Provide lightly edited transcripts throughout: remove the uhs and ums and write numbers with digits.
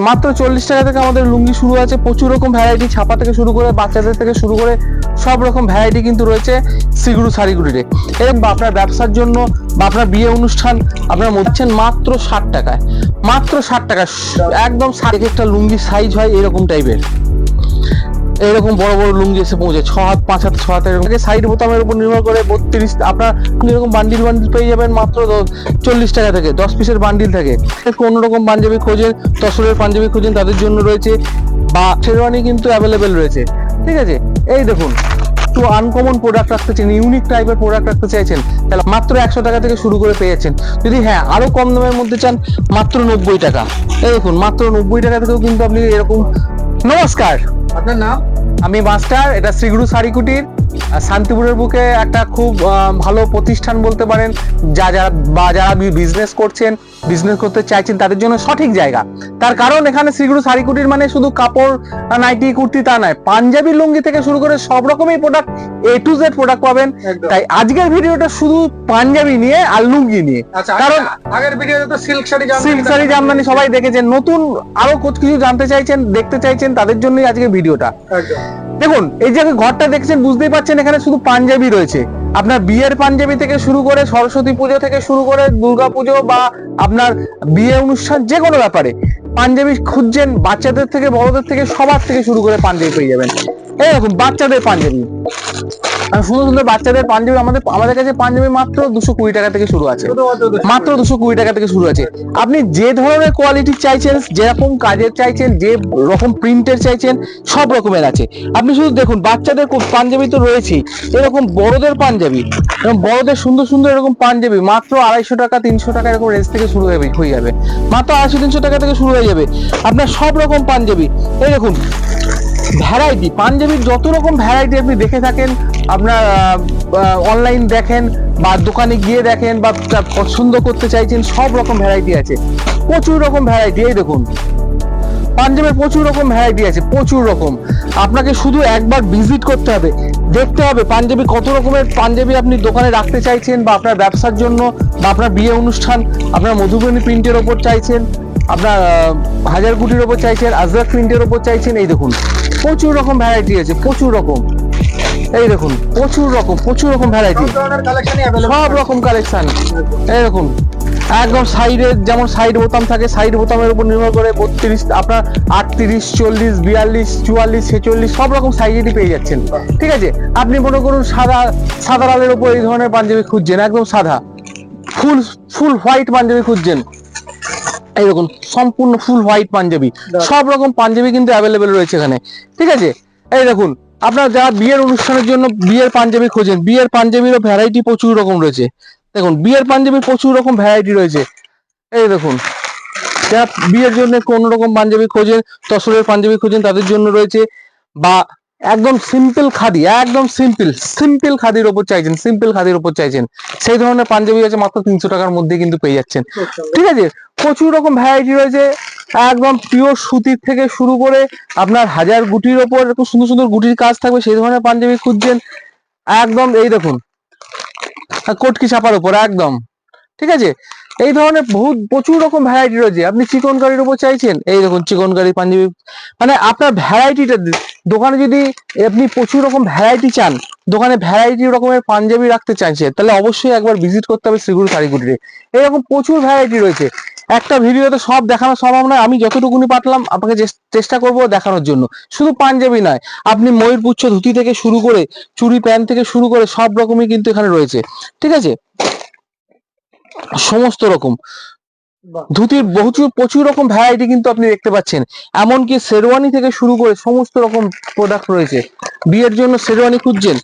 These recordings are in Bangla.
মাত্র 40 টাকা থেকে আমাদের লুঙ্গি শুরু আছে, প্রচুর রকম ভ্যারাইটি, ছাপা থেকে শুরু করে বাচ্চাদের থেকে শুরু করে সব রকম ভ্যারাইটি কিন্তু রয়েছে শ্রীগুরু শাড়িগুলিতে। এরকম বা আপনার ব্যবসার জন্য বা আপনার বিয়ে অনুষ্ঠান আপনারা মরছেন মাত্র 60 টাকায়, মাত্র 60 টাকা, একদম একটা লুঙ্গির সাইজ হয় এরকম টাইপের, এরকম বড় বড় লুঙ্গি এসে পৌঁছে 6 হাত 5 হাত 6 হাতের সাইড বোতামের উপর নির্ভর করে 32 আপনার এরকম বান্ডিল পেয়ে যাবেন মাত্র 40 টাকা থেকে, 10 পিসের বান্ডিল থাকে। কোন রকম পাঞ্জাবি খোঁজেন, তসরের পাঞ্জাবি খোঁজেন তাদের জন্য রয়েছে, বা শেরওয়ানি কিন্তু অ্যাভেলেবেল রয়েছে। ঠিক আছে, এই দেখুন একটু আনকমন প্রোডাক্ট রাখতে চাইছেন, ইউনিক টাইপের প্রোডাক্ট রাখতে চাইছেন, তাহলে মাত্র 100 টাকা থেকে শুরু করে পেয়ে যাচ্ছেন। যদি হ্যাঁ আরো কম দামের মধ্যে চান মাত্র 90 টাকা। এই দেখুন মাত্র 90 টাকা থেকেও কিন্তু আপনি এরকম। নমস্কার, আপনার নাম? আমি মাস্টার, এটা শ্রীগুরু শাড়ি কুটির, শান্তিপুরের বুকে একটা খুব ভালো প্রতিষ্ঠান বলতে পারেন। যারা বিজনেস করছেন, বিজনেস করতে চাইছেন তাদের জন্য সঠিক জায়গা। তার কারণ এখানে শ্রীগুরু শাড়ি কুটির মানে শুধু কাপড়, নাইটি, কুর্তি তা নয়, পাঞ্জাবি লুঙ্গি থেকে শুরু করে সব রকমই product, A to Z product পাবেন। তাই আজকের ভিডিওটা শুধু পাঞ্জাবি নিয়ে আর লুঙ্গি নিয়ে। কারণ আগের ভিডিওতে তো সিল্ক শাড়ি জামদানি সবাই দেখেছেন, নতুন আরো কিছু জানতে চাইছেন, দেখতে চাইছেন, তাদের জন্যই আজকে ভিডিওটা। দেখুন এই যে ঘরটা দেখছেন, বুঝতেই পারছেন এখানে শুধু পাঞ্জাবি রয়েছে। আপনার বিয়ের পাঞ্জাবি থেকে শুরু করে সরস্বতী পুজো থেকে শুরু করে দুর্গা পুজো বা আপনার বিয়ে অনুষ্ঠান, যে কোনো ব্যাপারে পাঞ্জাবি খুঁজছেন, বাচ্চাদের থেকে বড়দের থেকে সবার থেকে শুরু করে পাঞ্জাবি পেয়ে যাবেন। এরকম বাচ্চাদের পাঞ্জাবি, সুন্দর সুন্দর বাচ্চাদের পাঞ্জাবি আমাদের কাছে পাঞ্জাবি মাত্র 220 টাকা থেকে শুরু আছে, মাত্র 220 টাকা থেকে শুরু আছে। আপনি যে ধরনের কোয়ালিটি চাইছেন, যেরকম কাজের চাইছেন, যে রকম প্রিন্টের চাইছেন, সব রকমের আছে। আপনি শুধু দেখুন বাচ্চাদের পাঞ্জাবি তো রয়েছেই, এরকম বড়দের পাঞ্জাবি, এরকম বড়দের সুন্দর সুন্দর এরকম পাঞ্জাবি মাত্র 250 টাকা 300 টাকা এরকম রেঞ্জ থেকে শুরু হয়ে যাবে, মাত্র 250-300 টাকা থেকে শুরু হয়ে যাবে আপনার সব রকম পাঞ্জাবি। এই দেখুন ভ্যারাইটি, পাঞ্জাবির যত রকম ভ্যারাইটি আপনি দেখে থাকেন, আপনার অনলাইন দেখেন বা দোকানে গিয়ে দেখেন বা পছন্দ করতে চাইছেন, সব রকম ভ্যারাইটি আছে, প্রচুর রকম ভ্যারাইটি। এই দেখুন পাঞ্জাবের প্রচুর রকম ভ্যারাইটি আছে, প্রচুর রকম। আপনাকে শুধু একবার ভিজিট করতে হবে, দেখতে হবে পাঞ্জাবি কত রকমের পাঞ্জাবি আপনি দোকানে রাখতে চাইছেন, বা আপনার ব্যবসার জন্য বা আপনার বিয়ে অনুষ্ঠান, আপনার মধুবনী প্রিন্টের ওপর চাইছেন, আপনার হাজার কুটির ওপর চাইছেন, আজরাক প্রিন্টের ওপর চাইছেন। এই দেখুন প্রচুর রকম ভ্যারাইটি আছে, প্রচুর রকম। এই দেখুন প্রচুর রকম ভ্যারাইটি, সব রকম কালেকশন। এই দেখুন একদম সাইডে যেমন সাইড বোতাম থাকে, সাইড বোতামের উপর নির্ভর করে 32 আপনার 38, 40, 42, 44, 46 সব রকম সাইজেরই পেয়ে যাচ্ছেন। ঠিক আছে, আপনি মনে করুন সাদা লালের উপর এই ধরনের পাঞ্জাবি খুঁজছেন, একদম সাদা ফুল হোয়াইট পাঞ্জাবি খুঁজছেন, এইরকম সম্পূর্ণ ফুল হোয়াইট পাঞ্জাবি, সব রকম পাঞ্জাবি কিন্তু অ্যাভেলেবেল রয়েছে এখানে। ঠিক আছে, এই দেখুন আপনার যারা বিয়ের অনুষ্ঠানের জন্য বিয়ের পাঞ্জাবি খোঁজেন, বিয়ের পাঞ্জাবিরও ভ্যারাইটি প্রচুর রকম রয়েছে। দেখুন বিয়ের পাঞ্জাবির প্রচুর রকম ভ্যারাইটি রয়েছে। এই দেখুন যারা বিয়ের জন্য কোন রকম পাঞ্জাবি খোঁজেন, তসরের পাঞ্জাবি খোঁজেন তাদের জন্য রয়েছে, বা একদম সিম্পল খাদি, একদম সিম্পল খাদির ওপর চাইছেন, সিম্পল খাদির ওপর চাইছেন, সেই ধরনের পাঞ্জাবি আছে মাত্র 300 টাকার মধ্যে কিন্তু পেয়ে যাচ্ছেন। ঠিক আছে, প্রচুর রকম ভ্যারাইটি রয়েছে, একদম পিওর সুতির থেকে শুরু করে আপনার হাজার গুটির ওপর একটু সুন্দর সুন্দর গুটির কাজ থাকবে, সেই ধরনের পাঞ্জাবি খুঁজছেন একদম। এই দেখুন কটকি ছাপার উপর একদম। ঠিক আছে, এই ধরনের প্রচুর রকম ভ্যারাইটি রয়েছে। আপনি চিকনকারির উপর চাইছেন, এই দেখুন চিকনকারি পাঞ্জাবি, মানে আপনার ভ্যারাইটিটা দোকানে যদি আপনি প্রচুর রকম ভ্যারাইটি চান, দোকানে ভ্যারাইটি রকমের পাঞ্জাবি রাখতে চাইছেন, তাহলে অবশ্যই একবার ভিজিট করতে হবে শ্রীগুরু শাড়ি কুটিরে। এরকম প্রচুর ভ্যারাইটি রয়েছে, একটা ভিডিওতে সব দেখানো সম্ভব নয়, আমি যতটুকুনি পারলাম আপনাকে চেষ্টা করব দেখানোর জন্য। শুধু পাঞ্জাবি নয়, আপনি ময়ূরপুচ্ছ ধুতি থেকে শুরু করে চুড়ি প্যান্ট থেকে শুরু করে সব রকমই কিন্তু এখানে রয়েছে। ঠিক আছে, সমস্ত রকম ধুতির প্রচুর রকম ভ্যারাইটি কিন্তু আপনি দেখতে পাচ্ছেন, এমনকি শেরওয়ানি থেকে শুরু করে সমস্ত রকম প্রোডাক্ট রয়েছে। বিয়ের জন্য শেরওয়ানি খুঁজছেন,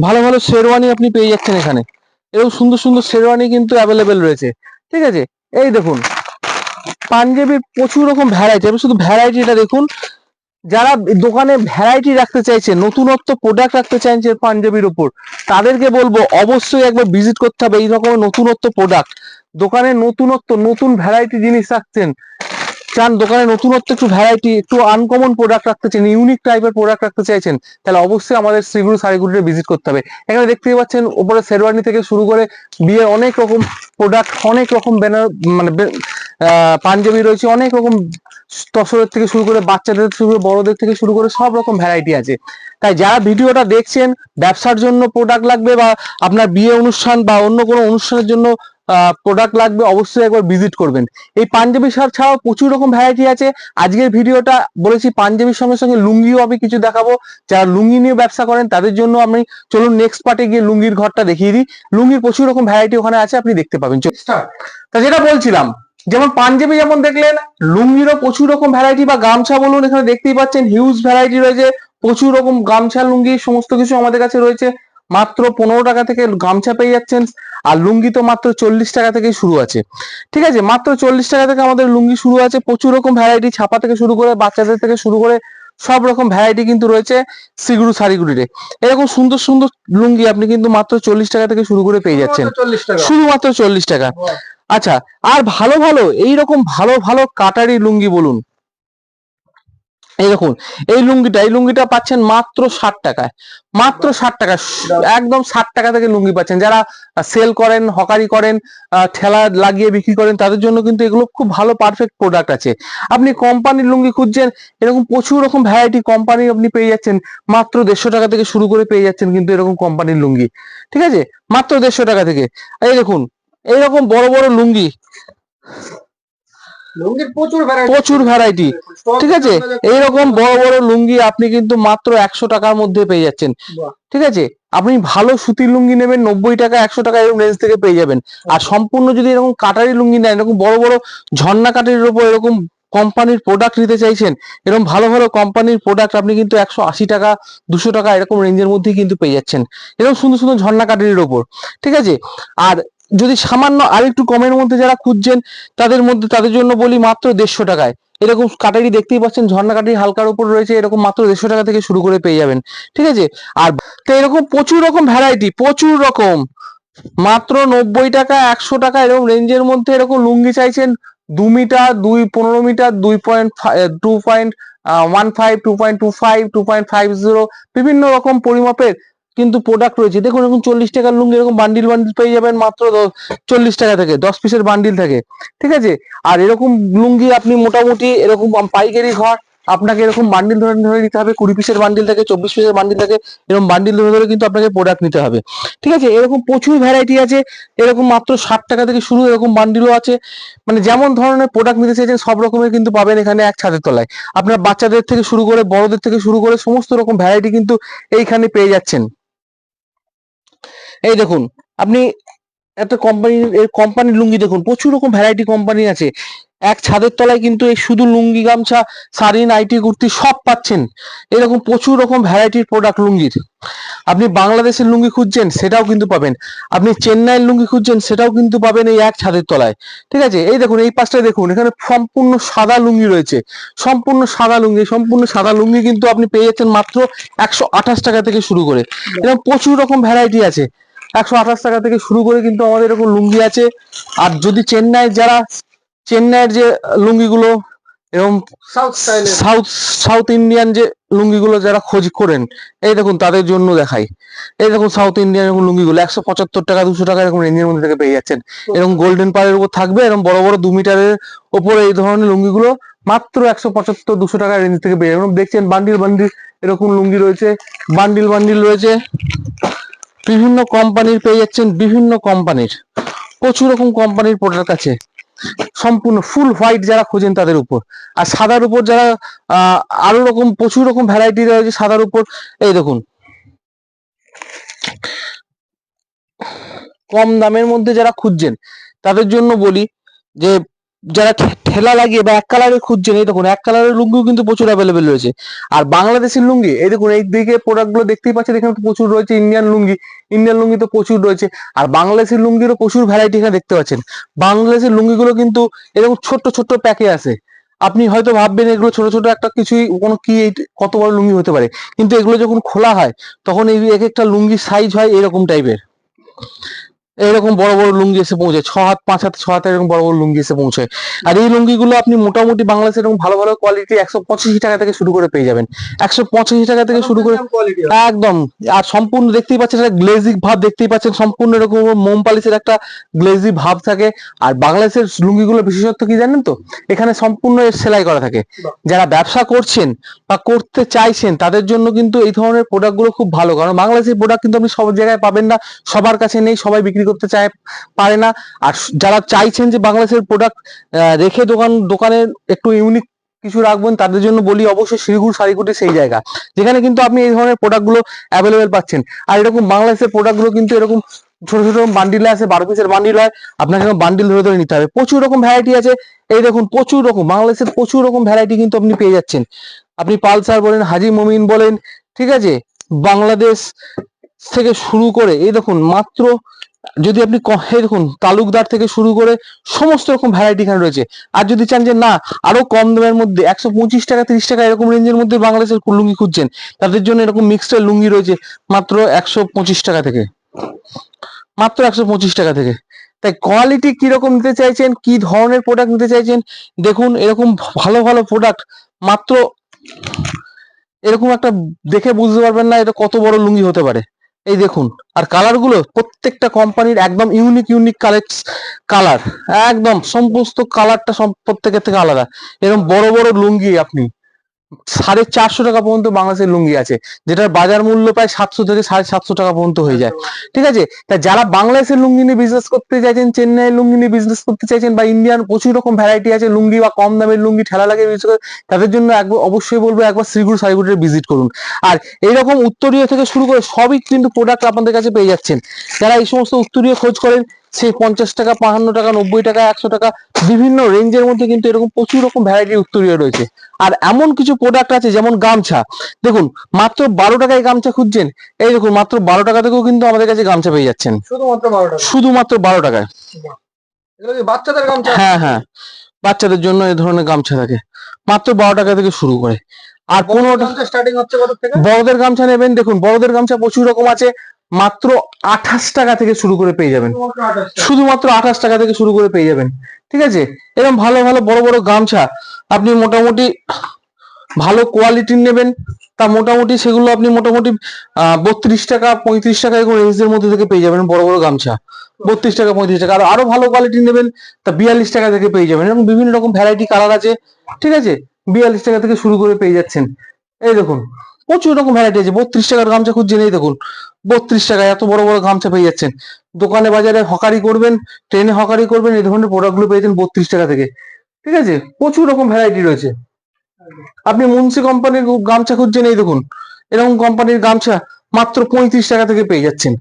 ভালো ভালো শেরওয়ানি আপনি পেয়ে যাচ্ছেন এখানে, এরকম সুন্দর সুন্দর শেরওয়ানি কিন্তু অ্যাভেলেবেল রয়েছে। ঠিক আছে, এই দেখুন পাঞ্জাবির প্রচুর রকম ভ্যারাইটি, আপনি শুধু ভ্যারাইটিটা দেখুন। যারা দোকানে ভ্যারাইটি রাখতে চাইছেন, নতুনত্ব প্রোডাক্ট রাখতে চাইছেন পাঞ্জাবির উপর, তাদেরকে বলবো অবশ্যই একবার ভিজিট করতে হবে। এই রকম নতুনত্ব প্রোডাক্ট দোকানে, নতুন ভ্যারাইটি জিনিস রাখছেন, চান দোকানে নতুনত্ব, একটু ভ্যারাইটি, একটু আনকমন প্রোডাক্ট রাখতে চান, ইউনিক টাইপের প্রোডাক্ট রাখতে চাইছেন, তাহলে অবশ্যই আমাদের শ্রীগুরু শাড়িগুলিতে ভিজিট করতে হবে। এখানে দেখতেই পাচ্ছেন উপরে শেরওয়ানি থেকে শুরু করে বিয়ের অনেক রকম প্রোডাক্ট, অনেক রকম ব্যানার মানে পাঞ্জাবি রয়েছে, অনেক রকম তসরের থেকে শুরু করে বাচ্চাদের থেকে শুরু করে বড়দের থেকে শুরু করে সব রকম ভ্যারাইটি আছে। তাই যারা ভিডিওটা দেখছেন, ব্যবসার জন্য প্রোডাক্ট লাগবে বা আপনার বিয়ে অনুষ্ঠান বা অন্য কোনো অনুষ্ঠানের জন্য প্রোডাক্ট লাগবে, অবশ্যই একবার ভিজিট করবেন। এই পাঞ্জাবি শার্ট ছাড়াও প্রচুর রকম ভ্যারাইটি আছে। আজকের ভিডিওটা বলেছি পাঞ্জাবির সঙ্গে সঙ্গে লুঙ্গিও আমি কিছু দেখাবো। যারা লুঙ্গি নিয়ে ব্যবসা করেন তাদের জন্য আমি, চলুন নেক্সট পার্টে গিয়ে লুঙ্গির ঘরটা দেখিয়ে দিই। লুঙ্গির প্রচুর রকম ভ্যারাইটি ওখানে আছে, আপনি দেখতে পাবেন। তা যেটা বলছিলাম, যেমন পাঞ্জাবি যেমন দেখলেন, লুঙ্গিরও প্রচুর রকম ভ্যারাইটি, বা গামছা বলুন, এখানে দেখতেই পাচ্ছেন হিউজ ভ্যারাইটি রয়েছে। প্রচুর রকম গামছা, লুঙ্গি সমস্ত কিছু আমাদের কাছে রয়েছে। মাত্র 15 টাকা থেকে গামছা পেয়ে যাচ্ছেন, আর লুঙ্গি তো মাত্র 40 টাকা থেকে শুরু আছে। ঠিক আছে, মাত্র 40 টাকা থেকে আমাদের লুঙ্গি শুরু আছে। প্রচুর রকম ভ্যারাইটি, ছাপা থেকে শুরু করে বাচ্চাদের থেকে শুরু করে সব রকম ভ্যারাইটি কিন্তু রয়েছে শ্রীগুরু শাড়িগুলিতে। এরকম সুন্দর সুন্দর লুঙ্গি আপনি কিন্তু মাত্র 40 টাকা থেকে শুরু করে পেয়ে যাচ্ছেন, শুধুমাত্র 40 টাকা। আচ্ছা, আর ভালো ভালো এইরকম ভালো ভালো কাটারি লুঙ্গি বলুন, এই দেখুন এই লুঙ্গিটা পাচ্ছেন মাত্র 60 টাকায়, মাত্র 60 টাকা, একদম 60 টাকা থেকে লুঙ্গি পাচ্ছেন। যারা সেল করেন, হকারি করেন, ঠেলা লাগিয়ে বিক্রি করেন, তাদের জন্য কিন্তু এগুলো খুব ভালো পারফেক্ট প্রোডাক্ট আছে। আপনি কোম্পানির লুঙ্গি খুঁজছেন, এরকম প্রচুর রকম ভ্যারাইটি কোম্পানি আপনি পেয়ে যাচ্ছেন। মাত্র 150 টাকা থেকে শুরু করে পেয়ে যাচ্ছেন কিন্তু এরকম কোম্পানির লুঙ্গি। ঠিক আছে, মাত্র 150 টাকা থেকে। এই দেখুন এইরকম বড় বড় লুঙ্গি, প্রচুর ভ্যারাইটি। ঠিক আছে, এইরকম বড় বড় লুঙ্গি আপনি কিন্তু মাত্র 100 টাকার মধ্যে পেয়ে যাচ্ছেন। ঠিক আছে, আপনি ভালো সুতির লুঙ্গি নেবেন 90 টাকা 100 টাকা এরকম রেঞ্জ থেকে পেয়ে যাবেন। আর সম্পূর্ণ যদি এরকম কাটারি লুঙ্গি নেন, এরকম বড় বড় ঝর্ণা কাটারির উপর এরকম কোম্পানির প্রোডাক্ট নিতে চাইছেন, এরকম ভালো ভালো কোম্পানির প্রোডাক্ট আপনি কিন্তু 180 টাকা 200 টাকা এরকম রেঞ্জের মধ্যে কিন্তু পেয়ে যাচ্ছেন, এরকম সুন্দর সুন্দর ঝর্ণা কাটারির উপর। ঠিক আছে, আর যদি সামান্য আরেকটু কমের মধ্যে যারা খুঁজছেন, তাদের জন্য বলি মাত্র 150 টাকায় এরকম কাটারি দেখতেই পাচ্ছেন, ঝর্ণা কাটারি হালকার উপর রয়েছে, এরকম মাত্র 150 টাকা থেকে শুরু করে পেয়ে যাবেন। ঠিক আছে, আর তো এরকম প্রচুর রকম ভ্যারাইটি, প্রচুর রকম, মাত্র 90 টাকা 100 টাকা এরকম রেঞ্জের মধ্যে এরকম লুঙ্গি চাইছেন 2 মিটার, 15 মিটার, 2.15, 2.25, 2.50, বিভিন্ন রকম পরিমাপের কিন্তু প্রোডাক্ট রয়েছে। দেখুন এরকম 40 টাকার লুঙ্গি এরকম বান্ডিল বান্ডিল পেয়ে যাবেন মাত্র 40 টাকা থেকে, 10 পিসের বান্ডিল থাকে। ঠিক আছে, আর এরকম লুঙ্গি আপনি মোটামুটি এরকম পাইকারি ঘর, আপনাকে এরকম বান্ডিল ধরে ধরে নিতে হবে। 20 পিসের বান্ডিল থাকে, 24 পিসের বান্ডিল থাকে, এরকম বান্ডিল ধরে ধরে কিন্তু আপনাকে প্রোডাক্ট নিতে হবে। ঠিক আছে, এরকম প্রচুর ভ্যারাইটি আছে। এরকম মাত্র 60 টাকা থেকে শুরু, এরকম বান্ডিলও আছে। মানে যেমন ধরনের প্রোডাক্ট নিতে চাইছেন সব রকমের কিন্তু পাবেন এখানে এক ছাদের তলায়। আপনার বাচ্চাদের থেকে শুরু করে বড়দের থেকে শুরু করে সমস্ত রকম ভ্যারাইটি কিন্তু এইখানে পেয়ে যাচ্ছেন। এই দেখুন আপনি একটা কোম্পানির লুঙ্গি দেখুন, প্রচুর রকম ভ্যারাইটি কোম্পানি আছে। এক ছাদের তলায় কিন্তু এই শুধু লুঙ্গি, গামছা, শাড়ি, নাইটি, কুর্তি সব পাচ্ছেন। এরকম প্রচুর রকম ভ্যারাইটির প্রোডাক্ট লুঙ্গির। আপনি বাংলাদেশের লুঙ্গি খুঁজছেন সেটাও কিন্তু পাবেন, আপনি চেন্নাইয়ের লুঙ্গি খুঁজছেন সেটাও কিন্তু পাবেন এই এক ছাদের তলায়। ঠিক আছে, এই দেখুন এই পাশটায় দেখুন, এখানে সম্পূর্ণ সাদা লুঙ্গি রয়েছে, সম্পূর্ণ সাদা লুঙ্গি কিন্তু আপনি পেয়ে যাচ্ছেন মাত্র 128 টাকা থেকে শুরু করে। এরকম প্রচুর রকম ভ্যারাইটি আছে, 128 টাকা থেকে শুরু করে কিন্তু আমাদের এরকম লুঙ্গি আছে। আর যদি চেন্নাইয়ের যে লুঙ্গিগুলো এরকম সাউথ ইন্ডিয়ান যে লুঙ্গিগুলো যারা খোঁজ করেন, এই দেখুন তাদের জন্য দেখাই। এই দেখুন সাউথ ইন্ডিয়ান এরকম লুঙ্গিগুলো 175 টাকা 200 টাকা এরকম রেঞ্জের মধ্যে থেকে পেয়ে যাচ্ছেন। এরকম গোল্ডেন পাড়ের উপর থাকবে, এরকম বড় বড় 2 মিটারের উপরে এই ধরনের লুঙ্গিগুলো মাত্র 175 200 টাকা রেঞ্জ থেকে পেয়ে যাবেন। দেখছেন বান্ডিল বান্ডিল এরকম লুঙ্গি রয়েছে, বান্ডিল বান্ডিল রয়েছে, বিভিন্ন কোম্পানির পেয়ে যাচ্ছেন, বিভিন্ন কোম্পানির প্রচুর রকম কোম্পানির প্রোডাক্ট আছে। সম্পূর্ণ ফুল হোয়াইট যারা খোঁজেন তাদের উপর, আর সাদার উপর যারা আরো রকম প্রচুর রকম ভ্যারাইটি রয়েছে সাদার উপর। এই দেখুন কম দামের মধ্যে যারা খুঁজছেন তাদের জন্য বলি যে যারা ঠেলা লাগিয়ে বা এক কালারের খুঁজছেন, এই দেখুন এক কালারের লুঙ্গিও কিন্তু প্রচুর অ্যাভেলেবেল রয়েছে। আর বাংলাদেশের লুঙ্গি এই দেখুন এই দিকে প্রোডাক্ট গুলো দেখতেই পাচ্ছেন, এখানে তো প্রচুর রয়েছে। ইন্ডিয়ান লুঙ্গি তো প্রচুর রয়েছে, আর বাংলাদেশের লুঙ্গিরও প্রচুর ভ্যারাইটি এখানে দেখতে পাচ্ছেন। বাংলাদেশের লুঙ্গিগুলো কিন্তু এরকম ছোট্ট ছোট্ট প্যাকে আছে। আপনি হয়তো ভাববেন এগুলো ছোট ছোট একটা কিছুই কোনো কি কত বড় লুঙ্গি হতে পারে, কিন্তু এগুলো যখন খোলা হয় তখন এই এক একটা লুঙ্গির সাইজ হয় এরকম টাইপের। এরকম বড় বড় লুঙ্গি এসে পৌঁছায়, 6 হাত 5 হাত 6 হাত এরকম বড় বড় লুঙ্গি এসে পৌঁছায়। আর এই লুঙ্গিগুলো আপনি মোটামুটি বাংলাদেশে এরকম ভালো ভালো কোয়ালিটি 185 টাকা থেকে শুরু করে পেয়ে যাবেন। 185 টাকা থেকে শুরু করে কোয়ালিটি একদম। আর সম্পূর্ণ দেখতেই পাচ্ছেন একটা গ্লেজি ভাব, দেখতেই পাচ্ছেন সম্পূর্ণ এরকম মোম পালিশের একটা গ্লেজি ভাব থাকে। আর বাংলাদেশের লুঙ্গিগুলো বিশেষত্ব কি জানেন তো, এখানে সম্পূর্ণ এর সেলাই করা থাকে। যারা ব্যবসা করছেন বা করতে চাইছেন তাদের জন্য কিন্তু এই ধরনের প্রোডাক্ট গুলো খুব ভালো, কারণ বাংলাদেশের প্রোডাক্ট কিন্তু আপনি সব জায়গায় পাবেন না, সবার কাছে নেই, সবাই বিক্রি করতে চায় পারে না। আর যারা চাইছেন যে বাংলাদেশের প্রোডাক্ট রেখে দোকানে একটু ইউনিক কিছু রাখবেন, তাদের জন্য বলি অবশ্যই শিলিগুড়ি শাড়িকুটি সেই জায়গা যেখানে কিন্তু আপনি এই ধরনের প্রোডাক্ট গুলো অ্যাভেলেবেল পাচ্ছেন। আর এরকম বাংলাদেশের প্রোডাক্ট গুলো কিন্তু এরকম ছোট ছোট বান্ডিলে আছে, 12 পিসের বান্ডিল হয়, আপনাকে বান্ডিল ধরে ধরে নিতে হবে। প্রচুর রকম ভ্যারাইটি আছে, এই দেখুন প্রচুর রকম বাংলাদেশের প্রচুর রকম ভ্যারাইটি কিন্তু আপনি পেয়ে যাচ্ছেন। আপনি পালসার বলেন, হাজি মমিন বলেন, ঠিক আছে, বাংলাদেশ থেকে শুরু করে এই দেখুন মাত্র, যদি আপনি এই দেখুন তালুকদার থেকে শুরু করে সমস্ত রকম ভ্যারাইটি এখানে রয়েছে। আর যদি চান যে না আরো কম দামের মধ্যে 125 টাকা 30 টাকা এরকম রেঞ্জের মধ্যে বাংলাদেশের লুঙ্গি খুঁজছেন, তাদের জন্য এরকম মিক্সড লুঙ্গি রয়েছে মাত্র 125 টাকা থেকে, মাত্র 125 টাকা থেকে। তাই কোয়ালিটি কিরকম নিতে চাইছেন, কি ধরনের প্রোডাক্ট নিতে চাইছেন, দেখুন এরকম ভালো ভালো প্রোডাক্ট মাত্র এরকম একটা দেখে বুঝতে পারবেন না এটা কত বড় লুঙ্গি হতে পারে। এই দেখুন, আর কালার গুলো প্রত্যেকটা কোম্পানির একদম ইউনিক ইউনিক কালার, একদম সমস্ত কালারটা প্রত্যেকের থেকে আলাদা। এরকম বড় বড় লুঙ্গি আপনি 450 টাকা পর্যন্ত বাংলাদেশের লুঙ্গি আছে, যেটার বাজার মূল্য প্রায় 700 থেকে 750 টাকা পর্যন্ত হয়ে যায়। ঠিক আছে, তা যারা বাংলাদেশের লুঙ্গি নিয়ে বিজনেস করতে চাইছেন, চেন্নাইয়ের লুঙ্গি নিয়ে বিজনেস করতে চাইছেন, বা ইন্ডিয়ান প্রচুর রকম ভ্যারাইটি আছে লুঙ্গি, বা কম দামের লুঙ্গি ঠেলা লাগিয়ে বিজনেস করে, তাদের জন্য একবার অবশ্যই বলবো একবার শ্রীগুরু শাড়িগুটিতে ভিজিট করুন। আর এইরকম উত্তরীয় থেকে শুরু করে সবই কিন্তু প্রোডাক্ট আপনাদের কাছে পেয়ে যাচ্ছেন। যারা এই সমস্ত উত্তরীয় খোঁজ করেন, সেই 50 টাকা 52 টাকা 90 টাকা 100 টাকা বিভিন্ন রেঞ্জের মধ্যে কিন্তু এরকম প্রচুর রকম ভ্যারাইটির উত্তরীয় রয়েছে। আর এমন কিছু প্রোডাক্ট আছে যেমন গামছা, দেখুন মাত্র 12 টাকায় গামছা খুঁজছেন, এই দেখুন মাত্র 12 টাকা থেকেও কিন্তু আমাদের কাছে গামছা পেয়ে যাচ্ছেন, শুধুমাত্র 12 টাকা, শুধুমাত্র 12 টাকায়। এগুলো কি বাচ্চাদের গামছা? হ্যাঁ হ্যাঁ, বাচ্চাদের জন্য এই ধরনের গামছা থাকে মাত্র 12 টাকা থেকে শুরু করে। আর কোনোটা স্টার্টিং হচ্ছে কত থেকে? বড়দের গামছা নেবেন, দেখুন বড়দের গামছা প্রচুর রকম আছে, মাত্র 28 টাকা থেকে শুরু করে পেয়ে যাবেন, শুধুমাত্র 28 টাকা থেকে শুরু করে পেয়ে যাবেন। ঠিক আছে, এরকম ভালো ভালো বড় বড় গামছা আপনি মোটামুটি ভালো কোয়ালিটির নেবেন, তা মোটামুটি সেগুলো আপনি মোটামুটি 32 টাকা 35 টাকা এরকম রেঞ্জের মধ্যে থেকে পেয়ে যাবেন বড় বড় গামছা। 32 টাকা 35 টাকা। আর আরো ভালো কোয়ালিটি নেবেন তা 42 টাকা থেকে পেয়ে যাবেন, এবং বিভিন্ন রকম ভ্যারাইটি কালার আছে। ঠিক আছে, 42 টাকা থেকে শুরু করে পেয়ে যাচ্ছেন। এই দেখুন প্রচুর রকম ভ্যারাইটি আছে। 32 টাকার গামছা খুঁজছেন, এই দেখুন 32 টাকায় এত বড় বড় গামছা পেয়ে যাচ্ছেন। দোকানে বাজারে হকারি করবেন, ট্রেনে হকারি করবেন, এই ধরনের প্রোডাক্ট গুলো পেয়ে যাচ্ছেন 32 টাকা থেকে। ঠিক আছে, প্রচুর রকম ভ্যারাইটি রয়েছে। আপনি মুন্সি কোম্পানির গামছা খুঁজছেন, এই দেখুন এরকম কোম্পানির গামছা মাত্র 35 টাকা থেকে পেয়ে যাচ্ছেন।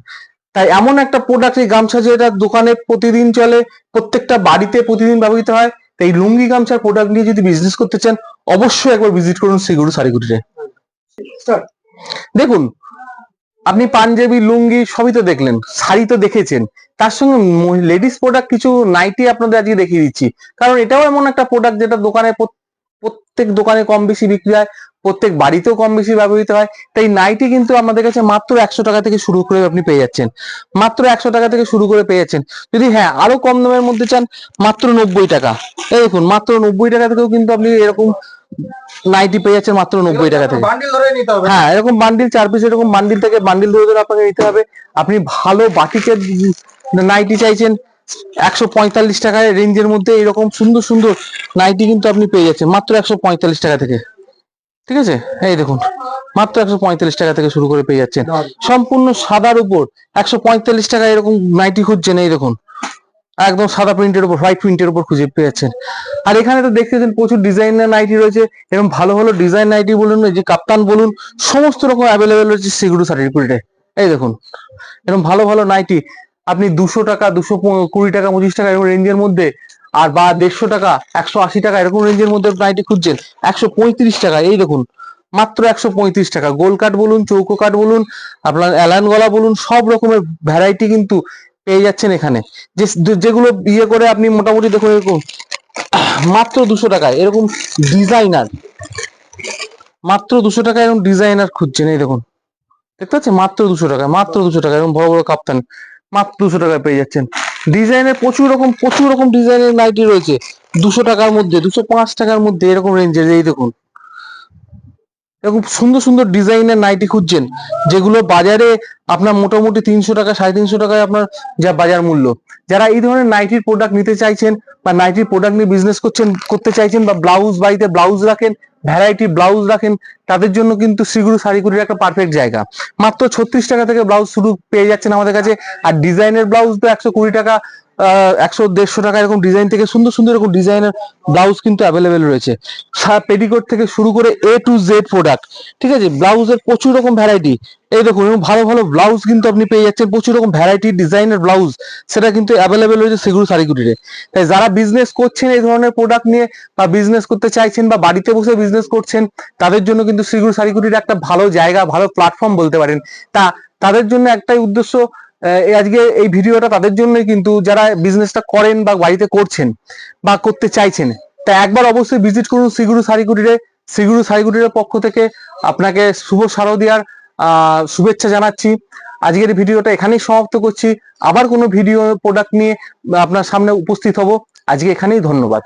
তাই এমন একটা প্রোডাক্ট এই গামছা, যেটা দোকানে প্রতিদিন চলে, প্রত্যেকটা বাড়িতে প্রতিদিন ব্যবহৃত হয়। তাই লুঙ্গি গামছার প্রোডাক্ট নিয়ে যদি বিজনেস করতে চান, অবশ্যই একবার ভিজিট করুন শ্রীগুরু শাড়িকুটিতে। দেখুন আপনি পাঞ্জাবি লুঙ্গি সবই তো দেখলেন, শাড়ি তো দেখেছেন, তার সঙ্গে লেডিস প্রোডাক্ট কিছু নাইটি আপনাদের আজকে দেখিয়ে দিচ্ছি। কারণ এটাও এমন একটা প্রোডাক্ট যেটা দোকানে প্রত্যেক দোকানে কম বেশি বিক্রি হয়, প্রত্যেক বাড়িতেও কম বেশি ব্যবহৃত হয়। তাই নাইটি কিন্তু আমাদের কাছে মাত্র 100 টাকা থেকে শুরু করে আপনি পেয়ে যাচ্ছেন, মাত্র 100 টাকা থেকে শুরু করে পেয়ে যাচ্ছেন। যদি হ্যাঁ আরো কম দামের মধ্যে চান, মাত্র 90 টাকা। এই দেখুন মাত্র 90 টাকা থেকেও কিন্তু আপনি এরকম নাইটি পেয়ে যাচ্ছেন মাত্র 90 টাকা থেকে। বান্ডিল ধরে নিতে হবে। হ্যাঁ, এরকম বান্ডিল 4 পিস এরকম বান্ডিল থেকে বান্ডিল ধরে ধরে আপনাকে নিতে হবে। আপনি ভালো বাটিকের নাইটি চাইছেন 145 টাকায় রেঞ্জের মধ্যে, এরকম সুন্দর সুন্দর নাইটি কিন্তু আপনি পেয়ে যাচ্ছেন মাত্র 145 টাকা থেকে। ঠিক আছে, এই দেখুন মাত্র 145 টাকা থেকে শুরু করে পেয়ে যাচ্ছেন সম্পূর্ণ সাদার উপর 145 টাকা এরকম নাইটি খুঁজছেন, এই দেখুন একদম সাদা প্রিন্টের উপর হোয়াইট প্রিন্টের উপর খুঁজে পেয়ে যাচ্ছেন। আর এখানে তো দেখতেছেন প্রচুর ডিজাইনার নাইটি রয়েছে, এরকম ভালো ভালো ডিজাইন নাইটি বলুন, এই যে কাপ্তান বলুন, সমস্ত রকম অ্যাভেলেবেল রয়েছে শ্রীগুরু শাড়িকুটিতে। এই দেখুন এরকম ভালো ভালো নাইটি আপনি 200 টাকা 220 টাকা 25 টাকা এরকম রেঞ্জের মধ্যে, আর বা 150 টাকা 180 টাকা এরকম রেঞ্জের মধ্যে নাইটি খুঁজছেন 135 টাকা। এই দেখুন মাত্র 135 টাকা। গোল কাট বলুন, চৌকো কাট বলুন, আপনার অ্যালান গলা বলুন, সব রকমের ভ্যারাইটি কিন্তু পেয়ে যাচ্ছেন এখানে। যেগুলো ইয়ে করে আপনি মোটামুটি দেখুন এরকম মাত্র 200 টাকায় এরকম ডিজাইনার, মাত্র 200 টাকায় এরকম ডিজাইনার খুঁজছেন। এই দেখুন দেখতে পাচ্ছেন মাত্র 200 টাকা, মাত্র 200 টাকা এরকম বড় বড় কাপ্তান মাত্র 200 টাকায় পেয়ে যাচ্ছেন। ডিজাইনের প্রচুর রকম ডিজাইনের নাইটি রয়েছে 200 টাকার মধ্যে, 205 টাকার মধ্যে, এরকম রেঞ্জের। এই দেখুন এরকম সুন্দর সুন্দর ডিজাইনের নাইটি খুঁজছেন, যেগুলো বাজারে আপনার মোটামুটি 300 টাকা 350 টাকায় আপনার যা বাজার মূল্য। যারা এই ধরনের নাইটির প্রোডাক্ট নিতে চাইছেন বা নাইটির প্রোডাক্ট নিয়ে বিজনেস করতে চাইছেন, বা ব্লাউজ, বাড়িতে ব্লাউজ রাখেন, ভ্যারাইটি ব্লাউজ রাখেন, তাদের জন্য কিন্তু শ্রীগুরু শাড়িগুলির একটা পারফেক্ট জায়গা। মাত্র 36 টাকা থেকে ব্লাউজ শুরু পেয়ে যাচ্ছেন আমাদের কাছে। আর ডিজাইনের ব্লাউজ তো 120 টাকা, 100-150 টাকা এরকম ডিজাইন থেকে সুন্দর সুন্দর এরকম ডিজাইনের ব্লাউজ কিন্তু অ্যাভেলেবেল রয়েছে। পেটিকোট থেকে শুরু করে A to Z প্রোডাক্ট, ঠিক আছে। ব্লাউজের প্রচুর রকম ভ্যারাইটি, এই দেখুন এবং ভালো ভালো ব্লাউজ কিন্তু আপনি পেয়ে যাচ্ছেন, প্রচুর রকম ভ্যারাইটি ডিজাইনের ব্লাউজ, সেটা কিন্তু অ্যাভেলেবেল রয়েছে শ্রীগুরু শাড়িগুলিতে। তাই যারা বিজনেস করছেন এই ধরনের প্রোডাক্ট নিয়ে, বা বিজনেস করতে চাইছেন, বা বাড়িতে বসে বিজনেস করছেন, তাদের জন্য কিন্তু শ্রীগুরু শাড়িগুলির একটা ভালো জায়গা, ভালো প্ল্যাটফর্ম বলতে পারেন। তাদের জন্য একটাই উদ্দেশ্য, আজকে এই ভিডিওটা তাদের জন্যই কিন্তু, যারা বিজনেসটা করেন বা বাড়িতে করছেন বা করতে চাইছেন। তা একবার অবশ্যই ভিজিট করুন শ্রীগুরু শাড়িগুলিতে। শ্রীগুরু শাড়িগুলির পক্ষ থেকে আপনাকে শুভ শারদিয়ার শুভেচ্ছা জানাচ্ছি। আজকের ভিডিওটা এখানেই সমাপ্ত করছি। আবার কোনো ভিডিও প্রোডাক্ট নিয়ে আপনার সামনে উপস্থিত হব। আজকে এখানেই, ধন্যবাদ।